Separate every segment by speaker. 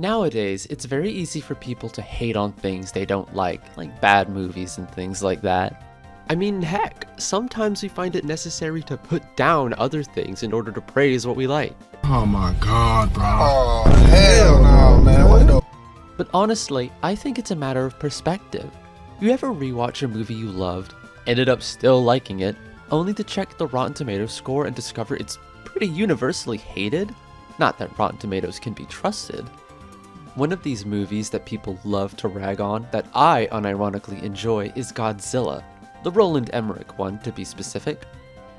Speaker 1: Nowadays, it's very easy for people to hate on things they don't like bad movies and things like that. I mean, heck, sometimes we find it necessary to put down other things in order to praise what we like.
Speaker 2: Oh my god, bro. Oh, hell no, man. What the?
Speaker 1: But honestly, I think it's a matter of perspective. You ever rewatch a movie you loved, ended up still liking it, only to check the Rotten Tomatoes score and discover it's pretty universally hated? Not that Rotten Tomatoes can be trusted. One of these movies that people love to rag on that I unironically enjoy is Godzilla. The Roland Emmerich one, to be specific.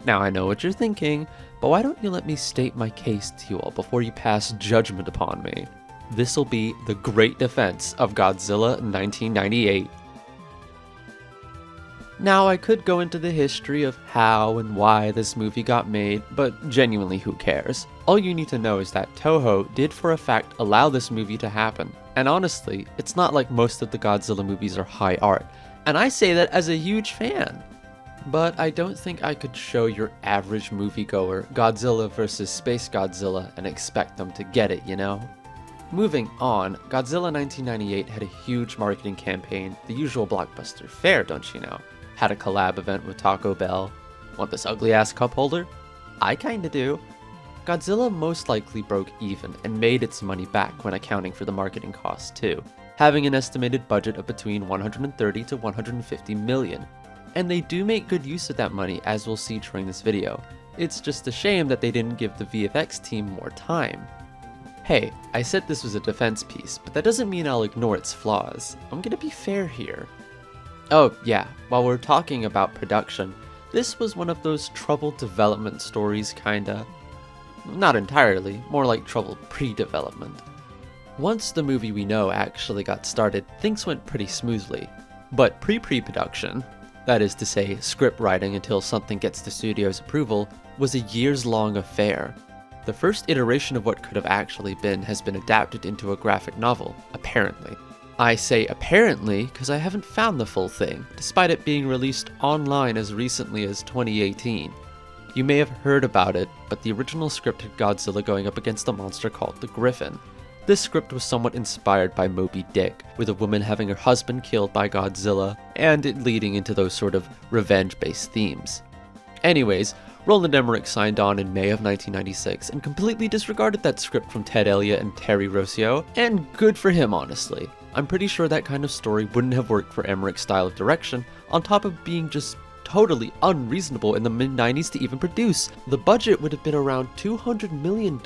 Speaker 1: Now I know what you're thinking, but why don't you let me state my case to you all before you pass judgment upon me? This'll be the great defense of Godzilla 1998. Now I could go into the history of how and why this movie got made, but genuinely who cares? All you need to know is that Toho did for a fact allow this movie to happen. And honestly, it's not like most of the Godzilla movies are high art. And I say that as a huge fan. But I don't think I could show your average moviegoer Godzilla vs. Space Godzilla and expect them to get it, you know? Moving on, Godzilla 1998 had a huge marketing campaign, the usual blockbuster fare, don't you know? Had a collab event with Taco Bell. Want this ugly ass cup holder? I kinda do. Godzilla most likely broke even and made its money back when accounting for the marketing costs too, having an estimated budget of between 130 to 150 million. And they do make good use of that money, as we'll see during this video. It's just a shame that they didn't give the VFX team more time. Hey, I said this was a defense piece, but that doesn't mean I'll ignore its flaws. I'm gonna be fair here. Oh yeah, while we're talking about production, this was one of those troubled development stories kinda. Not entirely, more like troubled pre-development. Once the movie we know actually got started, things went pretty smoothly. But pre-production, that is to say script writing until something gets the studio's approval, was a years-long affair. The first iteration of what could have actually been has been adapted into a graphic novel, apparently. I say apparently because I haven't found the full thing, despite it being released online as recently as 2018. You may have heard about it, but the original script had Godzilla going up against a monster called the Griffin. This script was somewhat inspired by Moby Dick, with a woman having her husband killed by Godzilla, and it leading into those sort of revenge-based themes. Anyways, Roland Emmerich signed on in May of 1996 and completely disregarded that script from Ted Elliott and Terry Rossio, and good for him honestly. I'm pretty sure that kind of story wouldn't have worked for Emmerich's style of direction, on top of being just totally unreasonable in the mid-90s to even produce. The budget would have been around $200 million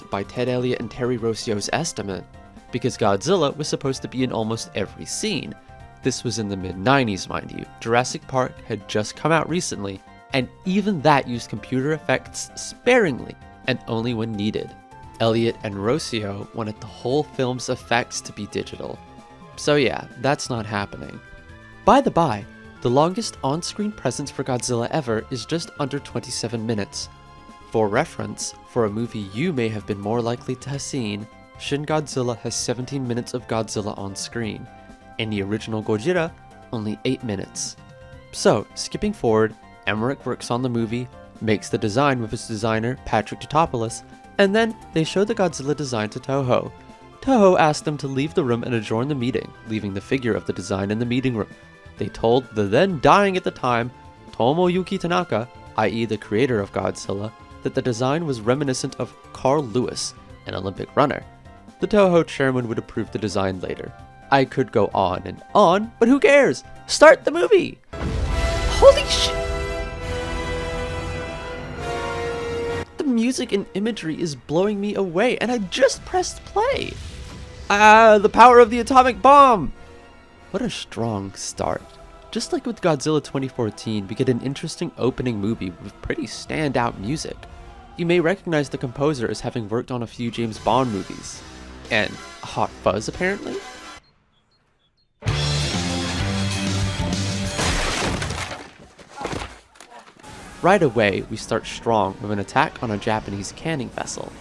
Speaker 1: by Ted Elliott and Terry Rossio's estimate, because Godzilla was supposed to be in almost every scene. This was in the mid-90s, mind you. Jurassic Park had just come out recently, and even that used computer effects sparingly, and only when needed. Elliott and Rossio wanted the whole film's effects to be digital. So yeah, that's not happening. By the by, the longest on-screen presence for Godzilla ever is just under 27 minutes. For reference, for a movie you may have been more likely to have seen, Shin Godzilla has 17 minutes of Godzilla on screen. In the original Gojira, only 8 minutes. So, skipping forward, Emmerich works on the movie, makes the design with his designer Patrick Totopoulos, and then they show the Godzilla design to Toho. Toho asked them to leave the room and adjourn the meeting, leaving the figure of the design in the meeting room. They told the then dying at the time, Tomoyuki Tanaka, i.e. the creator of Godzilla, that the design was reminiscent of Carl Lewis, an Olympic runner. The Toho chairman would approve the design later. I could go on and on, but who cares? Start the movie! Holy shit! The music and imagery is blowing me away, and I just pressed play! The power of the atomic bomb! What a strong start. Just like with Godzilla 2014, we get an interesting opening movie with pretty standout music. You may recognize the composer as having worked on a few James Bond movies. And Hot Fuzz, apparently? Right away, we start strong with an attack on a Japanese canning vessel.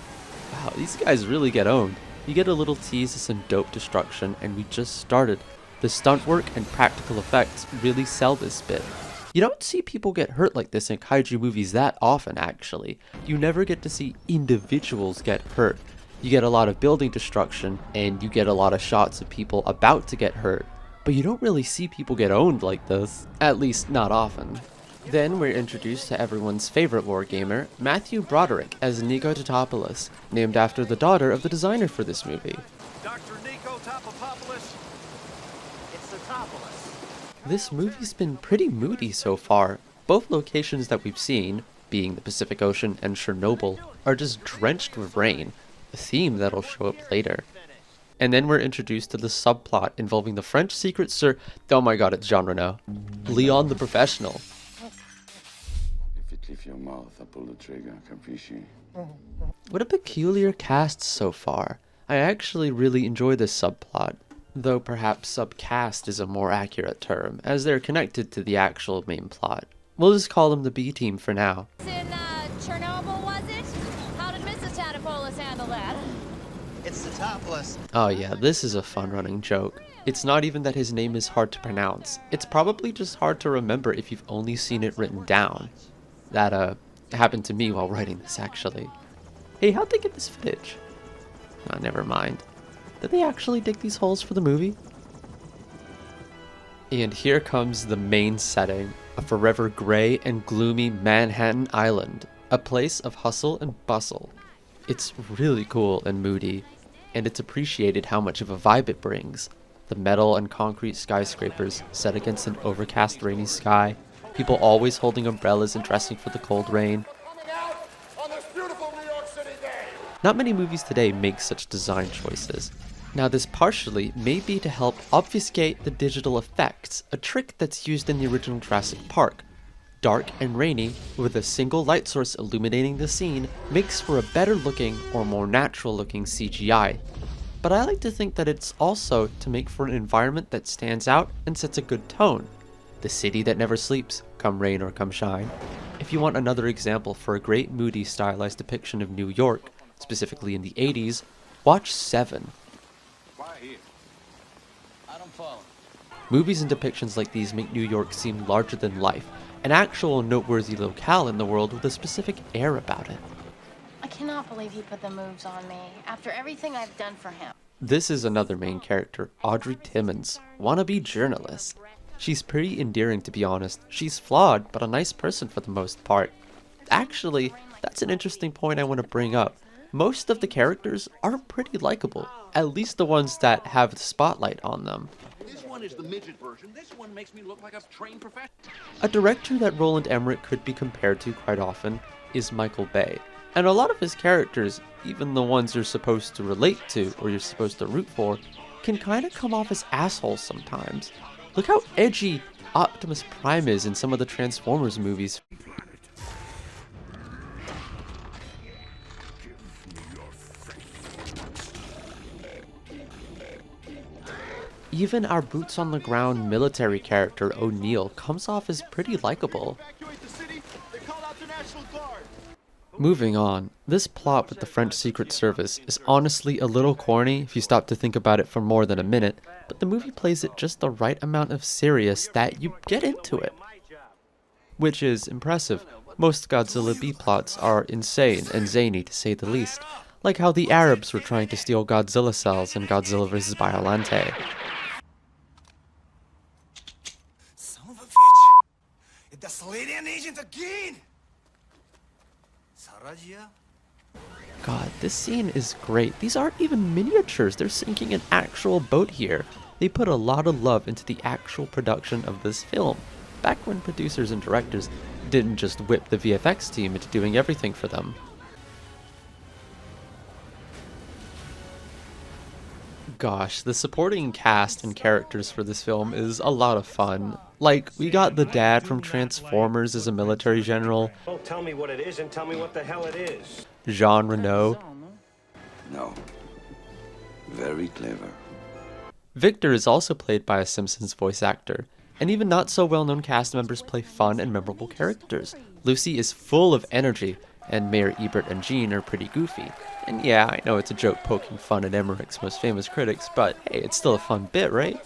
Speaker 1: Wow, these guys really get owned. You get a little tease of some dope destruction, and we just started. The stunt work and practical effects really sell this bit. You don't see people get hurt like this in kaiju movies that often, actually. You never get to see individuals get hurt. You get a lot of building destruction, and you get a lot of shots of people about to get hurt, but you don't really see people get owned like this, at least not often. Then we're introduced to everyone's favorite wargamer, Matthew Broderick as Nico Totopoulos, named after the daughter of the designer for this movie.
Speaker 3: Dr. Nico Totopoulos. It's Totopoulos.
Speaker 1: This movie's been pretty moody so far. Both locations that we've seen, being the Pacific Ocean and Chernobyl, are just drenched with rain, a theme that'll show up later. And then we're introduced to the subplot involving the French secret oh my god, it's Jean Reno. Leon the Professional.
Speaker 4: If it leave your mouth, I pull the trigger, capisci?
Speaker 1: What a peculiar cast so far. I actually really enjoy this subplot, though perhaps subcast is a more accurate term, as they're connected to the actual main plot. We'll just call them the B team for now.
Speaker 5: In Chernobyl, was it? How did Mrs. Totopoulos handle that?
Speaker 6: It's Totopoulos.
Speaker 1: Oh yeah, this is a fun running joke. It's not even that his name is hard to pronounce. It's probably just hard to remember if you've only seen it written down. That happened to me while writing this, actually. Hey, how'd they get this footage? Oh, never mind. Did they actually dig these holes for the movie? And here comes the main setting, a forever gray and gloomy Manhattan Island, a place of hustle and bustle. It's really cool and moody, and it's appreciated how much of a vibe it brings. The metal and concrete skyscrapers set against an overcast rainy sky, people always holding umbrellas and dressing for the cold rain. Not many movies today make such design choices. Now this partially may be to help obfuscate the digital effects, a trick that's used in the original Jurassic Park. Dark and rainy, with a single light source illuminating the scene, makes for a better looking or more natural looking CGI. But I like to think that it's also to make for an environment that stands out and sets a good tone. The city that never sleeps, come rain or come shine. If you want another example for a great moody stylized depiction of New York, specifically in the 80s, watch Seven. Movies and depictions like these make New York seem larger than life, an actual noteworthy locale in the world with a specific air about it.
Speaker 5: I cannot believe he put the moves on me, after everything I've done for him.
Speaker 1: This is another main character, Audrey Timmons, wannabe journalist. She's pretty endearing, to be honest. She's flawed, but a nice person for the most part. Actually, that's an interesting point I want to bring up. Most of the characters are pretty likable, at least the ones that have the spotlight on them.
Speaker 3: This one is the midget version. This one makes me look like a trained professional.
Speaker 1: A director that Roland Emmerich could be compared to quite often is Michael Bay. And a lot of his characters, even the ones you're supposed to relate to or you're supposed to root for, can kind of come off as assholes sometimes. Look how edgy Optimus Prime is in some of the Transformers movies. Even our boots-on-the-ground military character, O'Neill, comes off as pretty likable. Moving on, this plot with the French Secret Service is honestly a little corny if you stop to think about it for more than a minute, but the movie plays it just the right amount of serious that you get into it. Which is impressive. Most Godzilla B-plots are insane and zany to say the least, like how the Arabs were trying to steal Godzilla cells in Godzilla vs. Biolante.
Speaker 6: Son of a bitch! It's the Sladian agent again! Sarajia?
Speaker 1: God, this scene is great. These aren't even miniatures, they're sinking an actual boat here. They put a lot of love into the actual production of this film, back when producers and directors didn't just whip the VFX team into doing everything for them. Gosh, the supporting cast and characters for this film is a lot of fun. Like, we got the dad from Transformers as a military general.
Speaker 7: Don't tell me what it is and tell me what the hell it is.
Speaker 1: Jean Reno.
Speaker 4: No. Very clever.
Speaker 1: Victor is also played by a Simpsons voice actor, and even not so well-known cast members play fun and memorable characters. Lucy is full of energy, and Mayor Ebert and Jean are pretty goofy. And yeah, I know it's a joke poking fun at Emmerich's most famous critics, but hey, it's still a fun bit, right?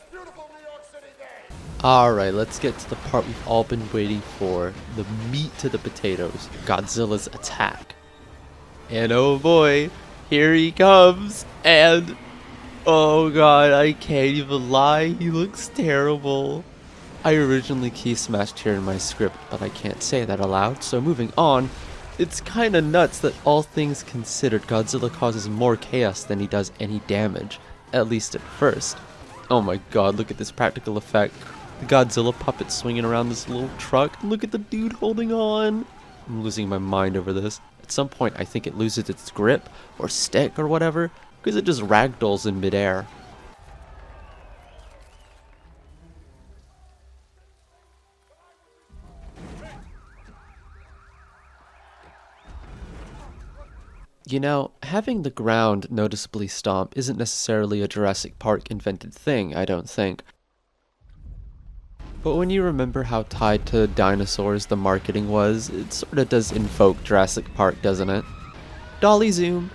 Speaker 1: Alright, let's get to the part we've all been waiting for, the meat to the potatoes, Godzilla's attack. And oh boy, Here he comes, and oh god, I can't even lie, he looks terrible. I originally key smashed here in my script, but I can't say that aloud, so moving on. It's kinda nuts that all things considered, Godzilla causes more chaos than he does any damage, at least at first. Oh my god, look at this practical effect. The Godzilla puppet swinging around this little truck. Look at the dude holding on. I'm losing my mind over this. At some point, I think it loses its grip, or stick, or whatever, because it just ragdolls in midair. You know, having the ground noticeably stomp isn't necessarily a Jurassic Park invented thing, I don't think. But when you remember how tied to dinosaurs the marketing was, it sorta does invoke Jurassic Park, doesn't it? Dolly zoom!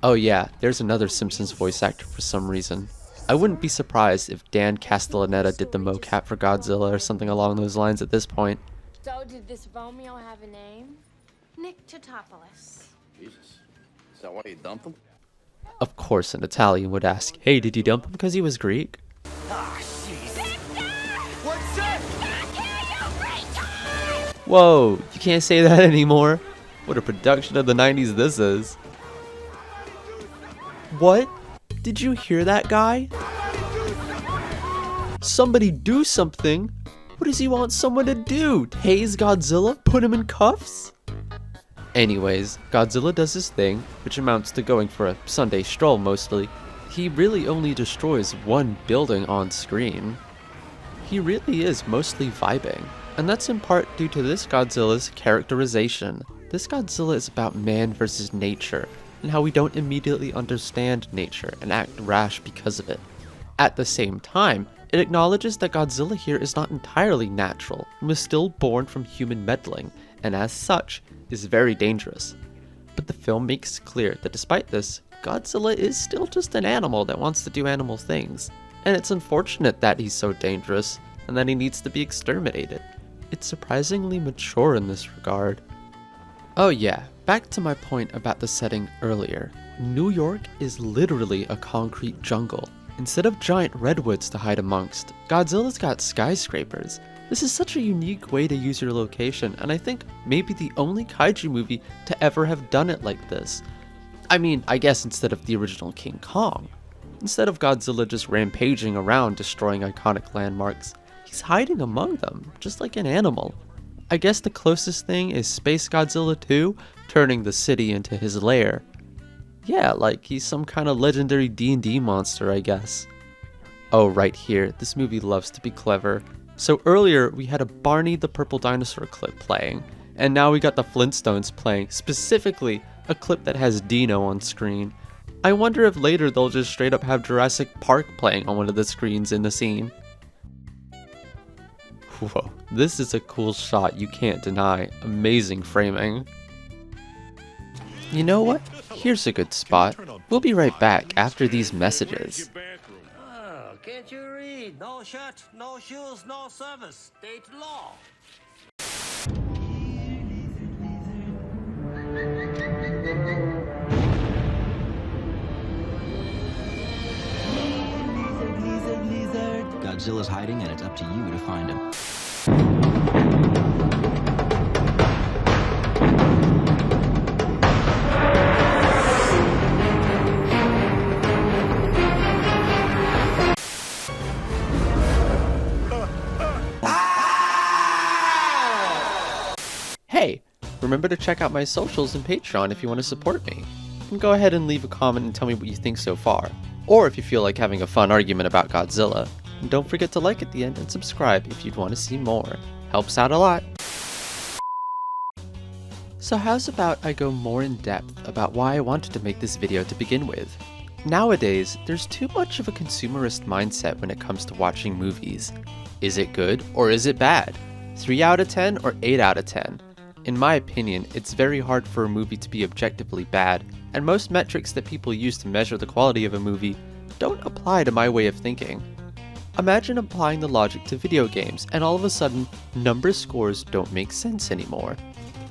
Speaker 1: Oh yeah, there's another Simpsons voice actor for some reason. I wouldn't be surprised if Dan Castellaneta did the mocap for Godzilla or something along those lines at this point.
Speaker 8: So did this Romeo have a name?
Speaker 5: Nick Totopoulos.
Speaker 3: Jesus. Is that why you dumped him?
Speaker 1: Of course an Italian would ask, hey, did you dump him because he was Greek?
Speaker 6: Ah, jeez. What's up?
Speaker 1: Whoa, you can't say that anymore. What a production of the 90s this is. What? Did you hear that guy? Somebody do something? What does he want someone to do? Tase Godzilla? Put him in cuffs? Anyways, Godzilla does his thing, which amounts to going for a Sunday stroll mostly. He really only destroys one building on screen. He really is mostly vibing, and that's in part due to this Godzilla's characterization. This Godzilla is about man versus nature, and how we don't immediately understand nature and act rash because of it. At the same time, it acknowledges that Godzilla here is not entirely natural, and was still born from human meddling, and as such, is very dangerous. But the film makes clear that despite this, Godzilla is still just an animal that wants to do animal things. And it's unfortunate that he's so dangerous, and that he needs to be exterminated. It's surprisingly mature in this regard. Oh yeah, back to my point about the setting earlier. New York is literally a concrete jungle. Instead of giant redwoods to hide amongst, Godzilla's got skyscrapers. This is such a unique way to use your location, and I think maybe the only kaiju movie to ever have done it like this. I mean, I guess instead of the original King Kong. Instead of Godzilla just rampaging around destroying iconic landmarks, he's hiding among them, just like an animal. I guess the closest thing is Space Godzilla 2 turning the city into his lair. Yeah, like he's some kind of legendary D&D monster, I guess. Oh, right here, this movie loves to be clever. So earlier, we had a Barney the Purple Dinosaur clip playing, and now we got the Flintstones playing, specifically a clip that has Dino on screen. I wonder if later they'll just straight up have Jurassic Park playing on one of the screens in the scene. Whoa, this is a cool shot you can't deny. Amazing framing. You know what? Here's a good spot. We'll be right back after these messages.
Speaker 7: Oh, can't you read? No shirt, no shoes, no service. State law.
Speaker 9: Godzilla's hiding, and it's up to you to find him.
Speaker 1: Hey, remember to check out my socials and Patreon if you want to support me. And go ahead and leave a comment and tell me what you think so far. Or if you feel like having a fun argument about Godzilla. And don't forget to like at the end and subscribe if you'd want to see more. Helps out a lot. So how's about I go more in depth about why I wanted to make this video to begin with? Nowadays, there's too much of a consumerist mindset when it comes to watching movies. Is it good or is it bad? 3 out of 10 or 8 out of 10? In my opinion, it's very hard for a movie to be objectively bad, and most metrics that people use to measure the quality of a movie don't apply to my way of thinking. Imagine applying the logic to video games, and all of a sudden, number scores don't make sense anymore.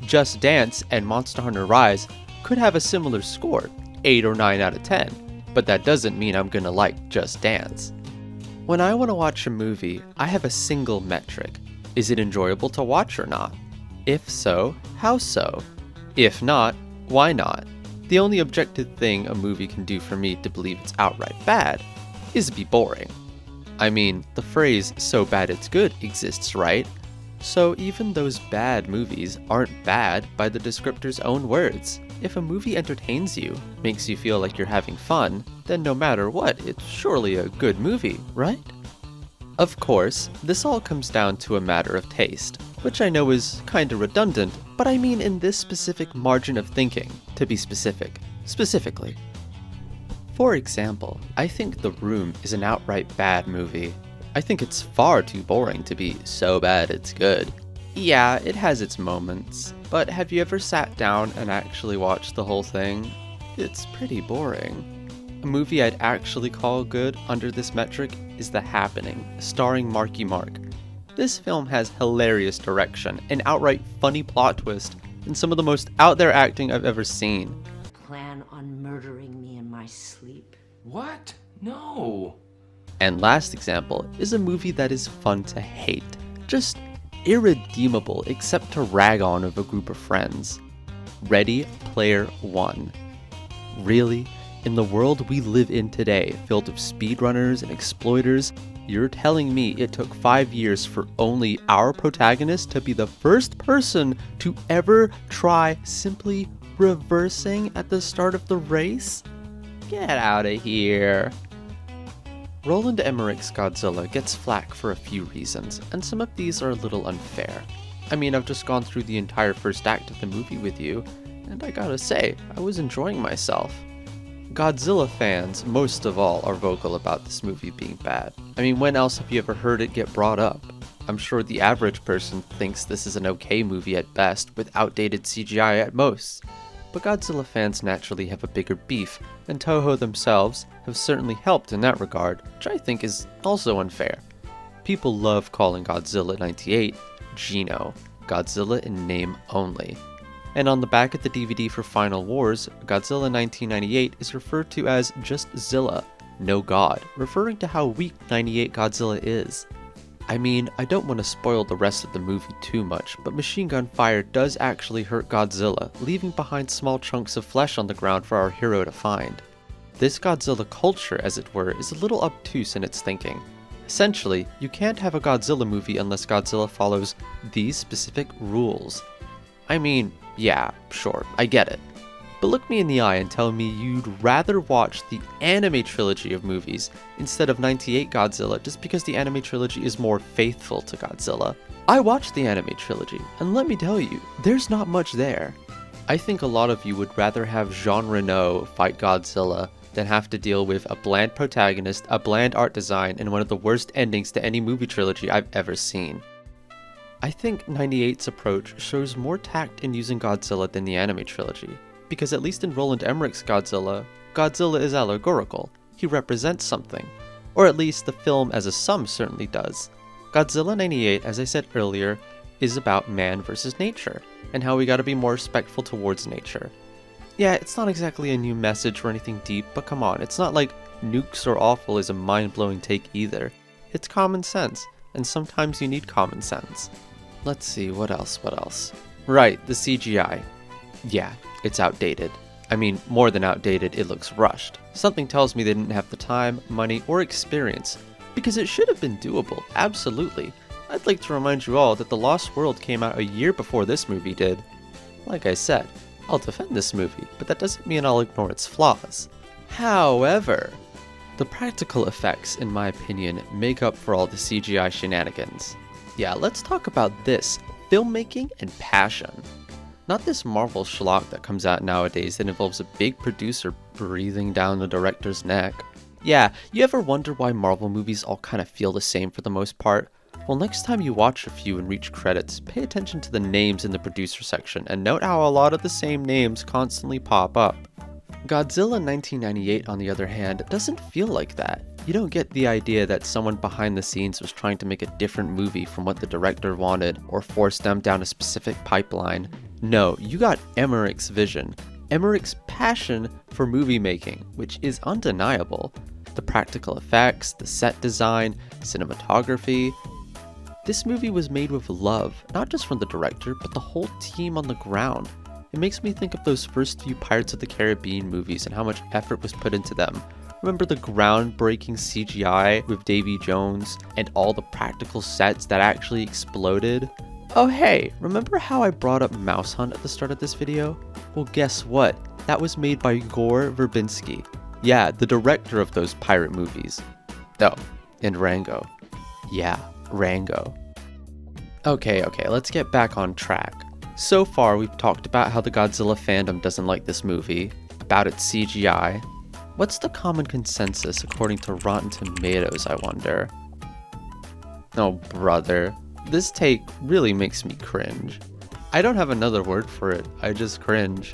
Speaker 1: Just Dance and Monster Hunter Rise could have a similar score, 8 or 9 out of 10, but that doesn't mean I'm gonna like Just Dance. When I want to watch a movie, I have a single metric. Is it enjoyable to watch or not? If so, how so? If not, why not? The only objective thing a movie can do for me to believe it's outright bad is be boring. I mean, the phrase "so bad it's good" exists, right? So even those bad movies aren't bad by the descriptor's own words. If a movie entertains you, makes you feel like you're having fun, then no matter what, it's surely a good movie, right? Of course, this all comes down to a matter of taste, which I know is kinda redundant, but I mean in this specific margin of thinking, to be specifically. For example, I think The Room is an outright bad movie. I think it's far too boring to be so bad it's good. Yeah, it has its moments, but have you ever sat down and actually watched the whole thing? It's pretty boring. A movie I'd actually call good under this metric is The Happening, starring Marky Mark. This film has hilarious direction, an outright funny plot twist, and some of the most out there acting I've ever seen.
Speaker 10: Plan on murdering me in my sleep?
Speaker 3: What? No.
Speaker 1: And last example is a movie that is fun to hate, just irredeemable except to rag on of a group of friends. Ready Player One. Really? In the world we live in today, filled with speedrunners and exploiters, you're telling me it took 5 years for only our protagonist to be the first person to ever try simply reversing at the start of the race? Get out of here. Roland Emmerich's Godzilla gets flack for a few reasons, and some of these are a little unfair. I mean, I've just gone through the entire first act of the movie with you, and I gotta say, I was enjoying myself. Godzilla fans, most of all, are vocal about this movie being bad. I mean, when else have you ever heard it get brought up? I'm sure the average person thinks this is an okay movie at best, with outdated CGI at most. But Godzilla fans naturally have a bigger beef, and Toho themselves have certainly helped in that regard, which I think is also unfair. People love calling Godzilla 98 Gino, Godzilla in name only. And on the back of the DVD for Final Wars, Godzilla 1998 is referred to as just Zilla, no god, referring to how weak 98 Godzilla is. I mean, I don't want to spoil the rest of the movie too much, but machine gun fire does actually hurt Godzilla, leaving behind small chunks of flesh on the ground for our hero to find. This Godzilla culture, as it were, is a little obtuse in its thinking. Essentially, you can't have a Godzilla movie unless Godzilla follows these specific rules. I mean, yeah, sure, I get it. But look me in the eye and tell me you'd rather watch the anime trilogy of movies instead of 98 Godzilla just because the anime trilogy is more faithful to Godzilla. I watched the anime trilogy, and let me tell you, there's not much there. I think a lot of you would rather have Jean Reno fight Godzilla than have to deal with a bland protagonist, a bland art design, and one of the worst endings to any movie trilogy I've ever seen. I think 98's approach shows more tact in using Godzilla than the anime trilogy. Because at least in Roland Emmerich's Godzilla, Godzilla is allegorical. He represents something. Or at least the film as a sum certainly does. Godzilla 98, as I said earlier, is about man versus nature, and how we gotta be more respectful towards nature. Yeah, it's not exactly a new message or anything deep, but come on, it's not like nukes are awful is a mind-blowing take either. It's common sense, and sometimes you need common sense. Let's see, what else? Right, the CGI. Yeah, it's outdated. I mean, more than outdated, it looks rushed. Something tells me they didn't have the time, money, or experience, because it should have been doable, absolutely. I'd like to remind you all that The Lost World came out a year before this movie did. Like I said, I'll defend this movie, but that doesn't mean I'll ignore its flaws. However, the practical effects, in my opinion, make up for all the CGI shenanigans. Yeah, let's talk about this, filmmaking and passion. Not this Marvel schlock that comes out nowadays that involves a big producer breathing down the director's neck. Yeah, you ever wonder why Marvel movies all kind of feel the same for the most part? Well, next time you watch a few and reach credits, pay attention to the names in the producer section and note how a lot of the same names constantly pop up. Godzilla 1998, on the other hand, doesn't feel like that. You don't get the idea that someone behind the scenes was trying to make a different movie from what the director wanted or force them down a specific pipeline. No, you got Emmerich's vision. Emmerich's passion for movie making, which is undeniable. The practical effects, the set design, cinematography. This movie was made with love, not just from the director, but the whole team on the ground. It makes me think of those first few Pirates of the Caribbean movies and how much effort was put into them. Remember the groundbreaking CGI with Davy Jones and all the practical sets that actually exploded? Oh hey, remember how I brought up Mouse Hunt at the start of this video? Well guess what? That was made by Gore Verbinski. Yeah, the director of those pirate movies. Oh, and Rango. Yeah, Rango. Okay, let's get back on track. So far, we've talked about how the Godzilla fandom doesn't like this movie, about its CGI. What's the common consensus according to Rotten Tomatoes, I wonder? Oh, brother. This take really makes me cringe. I don't have another word for it, I just cringe.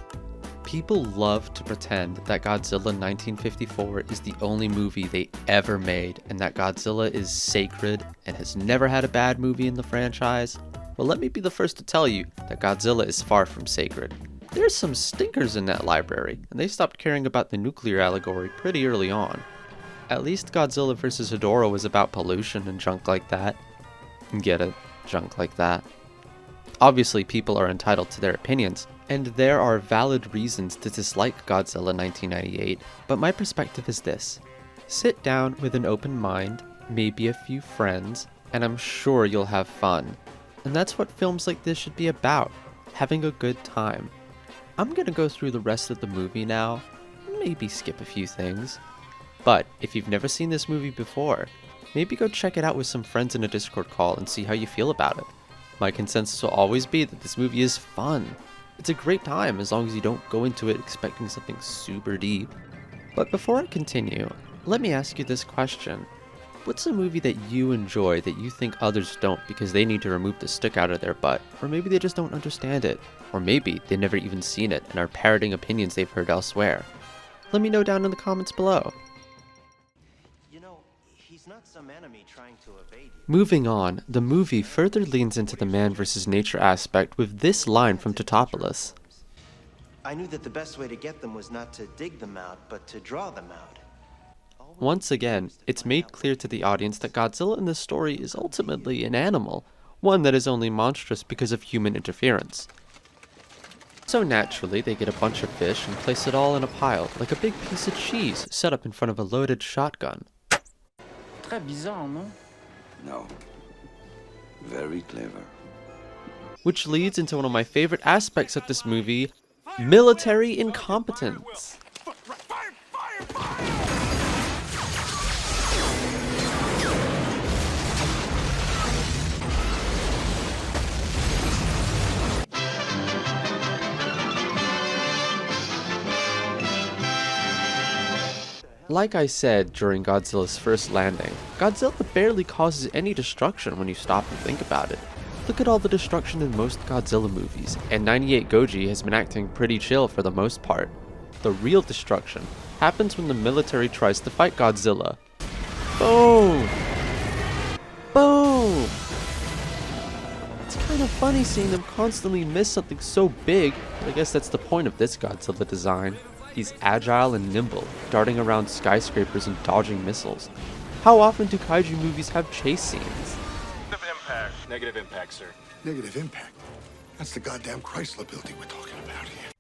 Speaker 1: People love to pretend that Godzilla 1954 is the only movie they ever made, and that Godzilla is sacred and has never had a bad movie in the franchise. Well, let me be the first to tell you that Godzilla is far from sacred. There's some stinkers in that library, and they stopped caring about the nuclear allegory pretty early on. At least Godzilla vs. Hedorah was about pollution and junk like that. Get it? Junk like that. Obviously, people are entitled to their opinions, and there are valid reasons to dislike Godzilla 1998, but my perspective is this. Sit down with an open mind, maybe a few friends, and I'm sure you'll have fun. And that's what films like this should be about, having a good time. I'm gonna go through the rest of the movie now, maybe skip a few things. But if you've never seen this movie before, maybe go check it out with some friends in a Discord call and see how you feel about it. My consensus will always be that this movie is fun. It's a great time as long as you don't go into it expecting something super deep. But before I continue, let me ask you this question. What's a movie that you enjoy that you think others don't because they need to remove the stick out of their butt? Or maybe they just don't understand it. Or maybe they've never even seen it and are parroting opinions they've heard elsewhere. Let me know down in the comments below.
Speaker 11: You know, he's not some enemy trying to evade you.
Speaker 1: Moving on, the movie further leans into the man versus nature aspect with this line from Totopoulos.
Speaker 11: I knew that the best way to get them was not to dig them out, but to draw them out.
Speaker 1: Once again, it's made clear to the audience that Godzilla in this story is ultimately an animal, one that is only monstrous because of human interference. So naturally, they get a bunch of fish and place it all in a pile, like a big piece of cheese set up in front of a loaded shotgun.
Speaker 12: Très bizarre, non?
Speaker 4: No. Very clever.
Speaker 1: Which leads into one of my favorite aspects of this movie, military incompetence. Like I said during Godzilla's first landing, Godzilla barely causes any destruction when you stop and think about it. Look at all the destruction in most Godzilla movies, and 98 Goji has been acting pretty chill for the most part. The real destruction happens when the military tries to fight Godzilla. Boom! Boom! It's kind of funny seeing them constantly miss something so big, but I guess that's the point of this Godzilla design. He's agile and nimble, darting around skyscrapers and dodging missiles. How often do kaiju movies have chase scenes?
Speaker 13: Negative impact. Negative impact, sir.
Speaker 2: Negative impact? That's the goddamn Chrysler building we're talking about here.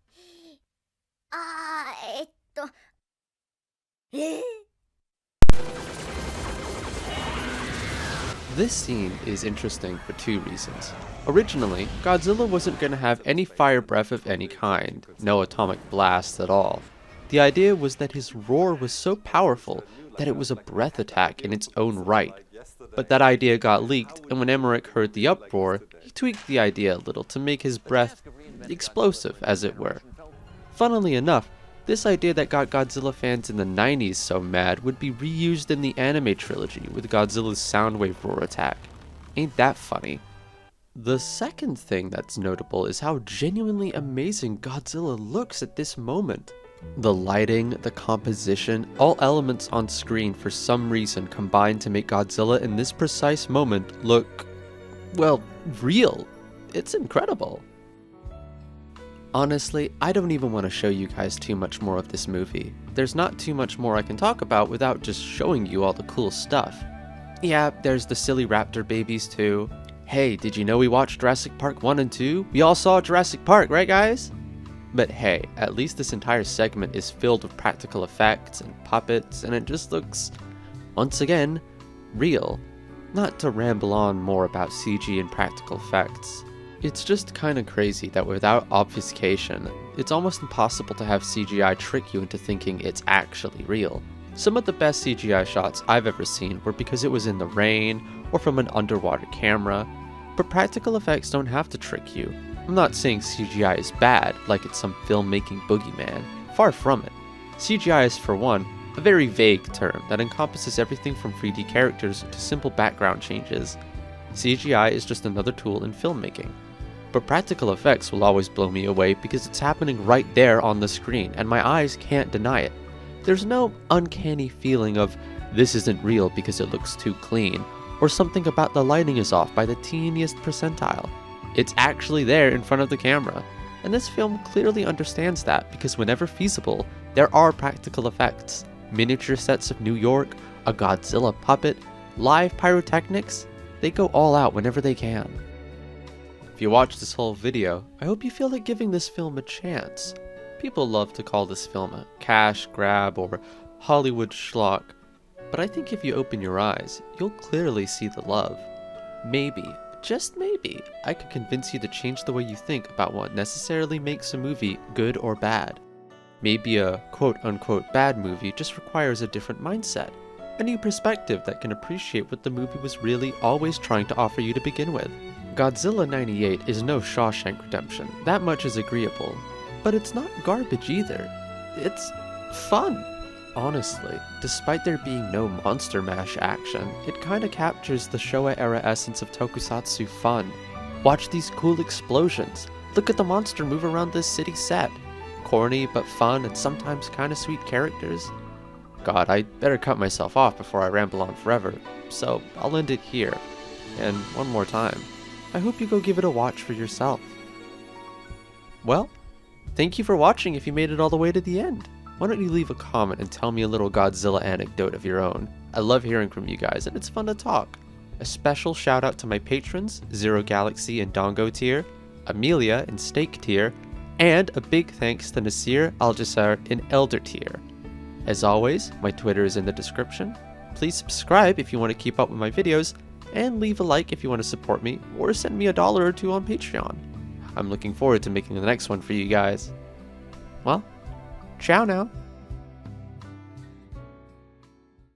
Speaker 1: This scene is interesting for two reasons. Originally, Godzilla wasn't going to have any fire breath of any kind, no atomic blasts at all. The idea was that his roar was so powerful that it was a breath attack in its own right. But that idea got leaked, and when Emmerich heard the uproar, he tweaked the idea a little to make his breath explosive, as it were. Funnily enough, this idea that got Godzilla fans in the 90s so mad would be reused in the anime trilogy with Godzilla's Soundwave roar attack. Ain't that funny? The second thing that's notable is how genuinely amazing Godzilla looks at this moment. The lighting, the composition, all elements on screen for some reason combine to make Godzilla in this precise moment look, well, real. It's incredible. Honestly, I don't even want to show you guys too much more of this movie. There's not too much more I can talk about without just showing you all the cool stuff. Yeah, there's the silly raptor babies too. Hey, did you know we watched Jurassic Park 1 and 2? We all saw Jurassic Park, right guys? But hey, at least this entire segment is filled with practical effects and puppets, and it just looks, once again, real. Not to ramble on more about CG and practical effects. It's just kinda crazy that without obfuscation, it's almost impossible to have CGI trick you into thinking it's actually real. Some of the best CGI shots I've ever seen were because it was in the rain or from an underwater camera, but practical effects don't have to trick you. I'm not saying CGI is bad, like it's some filmmaking boogeyman. Far from it. CGI is, for one, a very vague term that encompasses everything from 3D characters to simple background changes. CGI is just another tool in filmmaking. But practical effects will always blow me away because it's happening right there on the screen and my eyes can't deny it. There's no uncanny feeling of, this isn't real because it looks too clean, or something about the lighting is off by the teeniest percentile. It's actually there in front of the camera. And this film clearly understands that because whenever feasible, there are practical effects. Miniature sets of New York, a Godzilla puppet, live pyrotechnics, they go all out whenever they can. If you watch this whole video, I hope you feel like giving this film a chance. People love to call this film a cash grab or Hollywood schlock, but I think if you open your eyes, you'll clearly see the love. Maybe, just maybe, I could convince you to change the way you think about what necessarily makes a movie good or bad. Maybe a quote-unquote bad movie just requires a different mindset, a new perspective that can appreciate what the movie was really always trying to offer you to begin with. Godzilla 98 is no Shawshank Redemption, that much is agreeable, but it's not garbage either. It's fun. Honestly, despite there being no monster mash action, it kinda captures the Showa-era essence of tokusatsu fun. Watch these cool explosions. Look at the monster move around this city set. Corny but fun and sometimes kinda sweet characters. God, I better cut myself off before I ramble on forever, so I'll end it here. And one more time, I hope you go give it a watch for yourself. Well, thank you for watching if you made it all the way to the end. Why don't you leave a comment and tell me a little Godzilla anecdote of your own? I love hearing from you guys and it's fun to talk. A special shout out to my patrons, Zero Galaxy and Dongo tier, Amelia in Steak tier, and a big thanks to Nasir Al-Jassar in Elder tier. As always, my Twitter is in the description. Please subscribe if you want to keep up with my videos, and leave a like if you want to support me, or send me $1 or $2 on Patreon. I'm looking forward to making the next one for you guys. Well, ciao now.